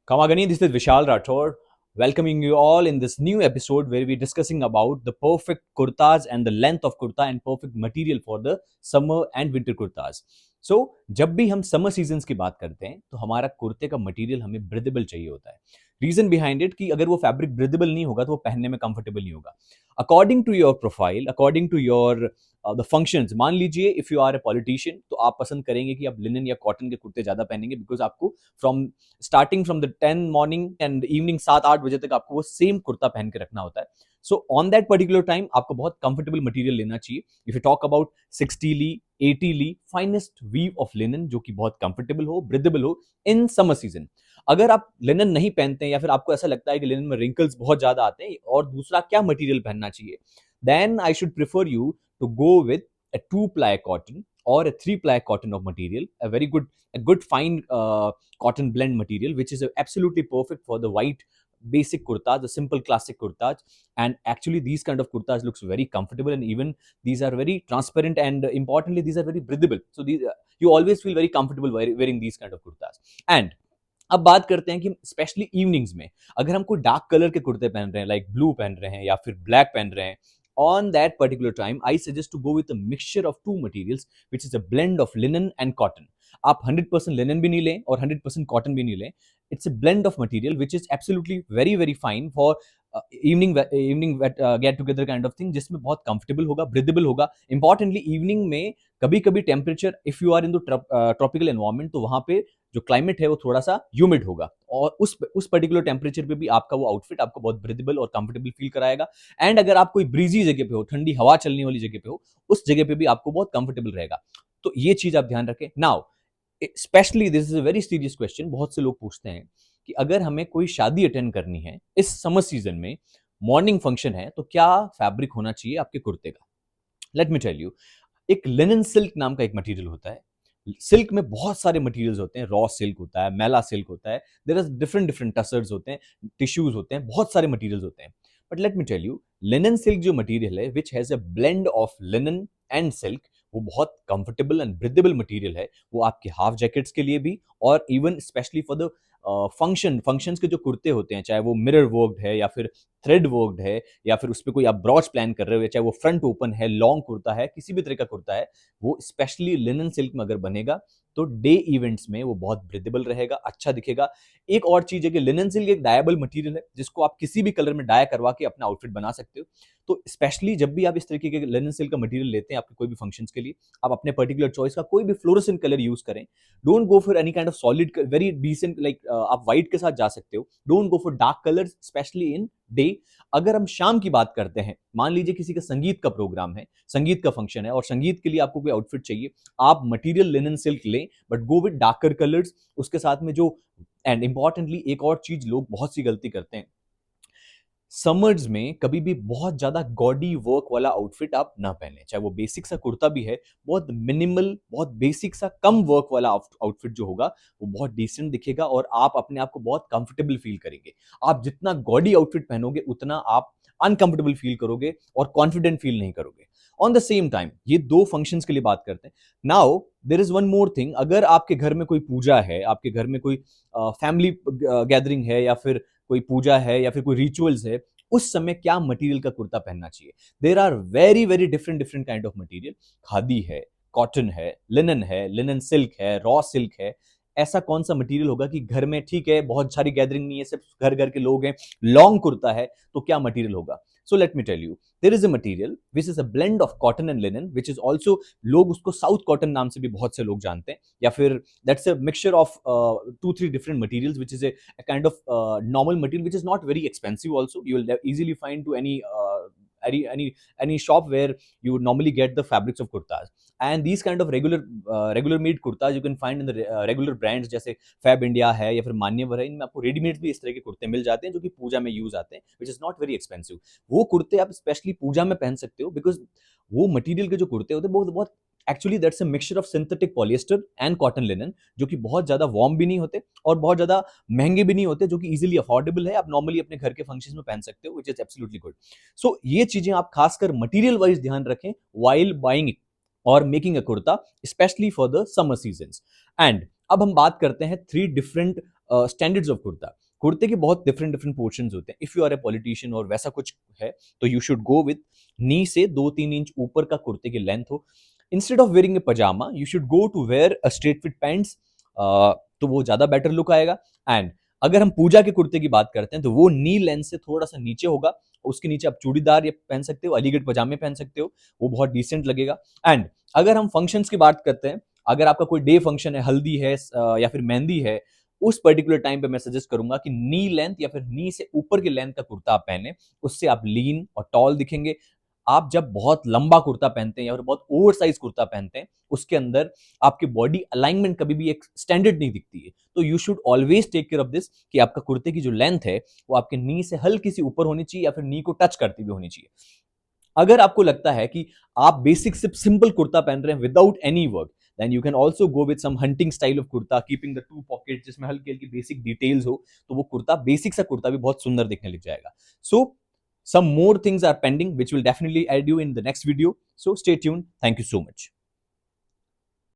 Kamagani, this is Vishal Rathore, welcoming you all in this new episode where we're discussing about the perfect kurtas and the length of kurta and perfect material for the summer and winter kurtas. So, जब भी हम summer seasons की बात करते हैं तो हमारा कुर्ते का मटेरियल हमें ब्रीदेबल चाहिए होता है. रीजन बिहाइंड इट कि अगर वो फैब्रिक ब्रीदेबल नहीं होगा तो वो पहनने में कंफर्टेबल नहीं होगा. According to your profile, according to your the functions, मान लीजिए if you are a politician तो आप पसंद करेंगे कि आप लिनन या कॉटन के कुर्ते ज्यादा पहनेंगे बिकॉज आपको from starting from the 10 morning and evening 7-8 बजे तक आपको वो सेम कुर्ता पहन के रखना होता है. So on that particular time आपको बहुत कंफर्टेबल मटेरियल लेना चाहिए. If you talk about 60 lea, 80 lea, finest weave of linen जो कि बहुत कंफर्टेबल हो, ब्रीदेबल हो इन समर सीजन. अगर आप लिनन नहीं पहनते हैं या फिर आपको ऐसा लगता है कि लिनन में रिंकल्स बहुत ज्यादा आते हैं और दूसरा क्या मटेरियल पहनना चाहिए, then I should prefer you to go with a 2-ply cotton or a 3-ply cotton of material, a good fine cotton blend material, which is absolutely perfect for the white basic kurtas, the simple classic kurtas. And actually these kind of kurtas looks very comfortable, and even these are very transparent, and importantly these are very breathable. So these you always feel very comfortable wearing these kind of kurtas. And अब बात करते हैं कि specially evenings में अगर हम कोई dark colour के कुर्ते पहन रहे हैं, लाइक ब्लू पहन रहे हैं या फिर ब्लैक पहन रहे हैं, on that particular time I suggest to go with a mixture of two materials, which is a blend of linen and cotton. आप 100% लिनन भी नहीं लें और 100% कॉटन भी नहीं लें. It's a blend of material which is absolutely very very fine for evening get together kind of thing, जिसमें बहुत कंफर्टेबल होगा, ब्रीदेबल होगा. इंपॉर्टेंटली इवनिंग में कभी कभी temperature, if you are in the tropical environment, तो वहां पे जो क्लाइमेट है वो थोड़ा सा ह्यूमिड होगा और उस पर्टिकुलर टेम्परेचर पे भी आपका वो आउटफिट आपको बहुत ब्रीदेबल और कंफर्टेबल फील कराएगा. एंड अगर आप कोई ब्रीजी जगह पे हो, ठंडी हवा चलने वाली जगह पे हो, उस जगह पे भी आपको बहुत कंफर्टेबल रहेगा. तो ये चीज आप ध्यान रखें. Now specially this is a very serious question. बहुत से लोग पूछते हैं कि अगर हमें कोई शादी अटेंड करनी है इस समर सीजन में, मॉर्निंग फंक्शन है, तो क्या फैब्रिक होना चाहिए आपके कुर्ते का. लेट मी टेल यू, एक लिनन सिल्क नाम का एक मटेरियल होता है. सिल्क में बहुत सारे मटेरियल्स होते हैं. रॉ सिल्क होता है, मैला सिल्क होता है, देयर आर डिफरेंट डिफरेंट टसर्स होते हैं, टिश्यूज होते हैं, बहुत सारे मटेरियल्स होते हैं. But let me tell you, linen silk जो मटेरियल है which has a blend of linen and silk, वो बहुत कंफर्टेबल एंड ब्रीदेबल मटेरियल है. वो आपके हाफ जैकेट्स के लिए भी, और even specially for the functions के जो कुर्ते होते हैं, चाहे वो मिरर वर्क्ड है या फिर थ्रेड वर्क्ड है या फिर उस पर कोई आप ब्रॉच प्लान कर रहे हो, चाहे वो फ्रंट ओपन है, लॉन्ग कुर्ता है, किसी भी तरह का कुर्ता है, वो स्पेशली लिनन सिल्क में अगर बनेगा तो डे इवेंट्स में वो बहुत ब्रीदेबल रहेगा, अच्छा दिखेगा. एक और चीज है कि लिनन सिल्क एक डायबल मटेरियल है जिसको आप किसी भी कलर में डाई करवा के अपना आउटफिट बना सकते हो. तो स्पेशली जब भी आप इस तरीके के लिनन सिल्क का मटेरियल लेते हैं आपके कोई भी फंक्शंस के लिए, आप अपने पर्टिकुलर चॉइस का कोई भी फ्लोरोसेंट कलर यूज करें. Don't go for any kind of solid, very decent, like आप व्हाइट के साथ जा सकते हो. Don't go for dark colours specially in day. अगर हम शाम की बात करते हैं, मान लीजिए किसी का संगीत का प्रोग्राम है, संगीत का फंक्शन है और संगीत के लिए आपको कोई आउटफिट चाहिए, आप मटेरियल लिनन सिल्क लें, but go with darker colours. उसके साथ में जो, एंड इंपॉर्टेंटली एक और चीज लोग बहुत सी गलती करते हैं, समर्स में कभी भी बहुत ज्यादा गॉडी वर्क वाला आउटफिट आप ना पहने. चाहे वो बेसिक सा कुर्ता भी है, बहुत मिनिमल, बहुत बेसिक सा कम वर्क वाला आउटफिट जो होगा वो बहुत डिसेंट दिखेगा और आप अपने आप को बहुत कंफर्टेबल फील करेंगे. आप जितना गॉडी आउटफिट पहनोगे उतना आप अनकंफर्टेबल फील करोगे और कॉन्फिडेंट फील नहीं करोगे. ऑन द सेम टाइम ये दो फंक्शंस के लिए बात करते हैं. Now there is one more thing. अगर आपके घर में कोई पूजा है, आपके घर में कोई फैमिली गैदरिंग है या फिर कोई पूजा है या फिर कोई रिचुअल्स है, उस समय क्या मटेरियल का कुर्ता पहनना चाहिए. There are very very different different kind of material. Khadi है, कॉटन है, लिनन सिल्क है, रॉ सिल्क है. ऐसा कौन सा मटेरियल होगा कि घर में, ठीक है बहुत सारी गैदरिंग नहीं है, सिर्फ घर घर के लोग हैं, लॉन्ग कुर्ता है, तो क्या मटेरियल होगा. So let me tell you, there is a material which is a blend of cotton and linen, which is also, लोग उसको साउथ कॉटन नाम से भी बहुत से लोग जानते हैं, या फिर that's a mixture of 2-3 different materials, which is a kind of normal material which is not very expensive also. You will easily find to any shop where you would normally get the fabrics of kurtas. And these kind of regular made kurtas you can find in the regular brands जैसे fab India है या फिर मान्यवर है. इनमें आपको readymade भी इस तरह के कुर्ते मिल जाते हैं जो कि पूजा में यूज आते हैं, which is not very expensive. वो कुर्ते आप स्पेशली पूजा में पहन सकते हो बिकॉज वो मटेरियल के जो कुर्ते होते हैं बहुत बहुत, actually that's a mixture of synthetic polyester and cotton linen, जो कि बहुत ज्यादा वार्म भी नहीं होते और बहुत ज्यादा महंगे भी नहीं होते, जो कि इजीली अफोर्डेबल है. आप नॉर्मली अपने घर के फंक्शंस में पहन सकते हो, विच इज एब्सोल्युटली गुड. सो ये चीजें आप खासकर मटेरियल वाइज ध्यान रखें while buying it or making a kurta, especially for the summer seasons. And अब हम बात करते हैं 3 डिफरेंट स्टैंडर्ड्स ऑफ कुर्ता। कुर्ते के बहुत डिफरेंट डिफरेंट पोर्शंस होते हैं। If you are a politician और वैसा कुछ है, तो you should go with knee से 2-3 इंच ऊपर का कुर्ते की लेंथ हो। Instead of wearing a pyjama, you should go to wear a straight fit pants, तो वो ज्यादा बेटर लुक आएगा। एंड अगर हम पूजा के कुर्ते की बात करते हैं, तो वो नी लेंथ से थोड़ा सा नीचे होगा। उसके नीचे आप चूड़ीदार ये पहन सकते हो, अलीगढ़ पजामे पहन सकते हो, वो बहुत डिसेंट लगेगा। एंड अगर हम फंक्शंस की बात करते हैं, अगर आपका कोई डे फंक्शन है, हल्दी है या फिर मेहंदी है, उस पर्टिकुलर टाइम पे मैं सजेस्ट करूंगा कि नी लेंथ या फिर नी से ऊपर की लेंथ का कुर्ता आप पहने। उससे आप लीन और टॉल दिखेंगे। आप जब बहुत लंबा कुर्ता पहनते हैं या फिर बहुत ओवर साइज कुर्ता पहनते हैं, उसके अंदर आपकी बॉडी अलाइनमेंट कभी भी एक स्टैंडर्ड नहीं दिखती है। तो you should always take care of this कि आपका कुर्ते की जो लेंथ है वो आपके नी से हल्की सी ऊपर होनी चाहिए या फिर नी को टच करती हुई होनी चाहिए। अगर आपको लगता है कि आप बेसिक सिर्फ सिंपल कुर्ता पहन रहे हैं without any work, then you can also go with some hunting style of kurta, keeping the 2 pocket, जिसमें हल्की हल्की बेसिक डिटेल्स हो। तो वो कुर्ता, बेसिक सा कुर्ता भी बहुत सुंदर दिखने लग जाएगा। सो some more things are pending which will definitely add you in the next video, so stay tuned. Thank you so much.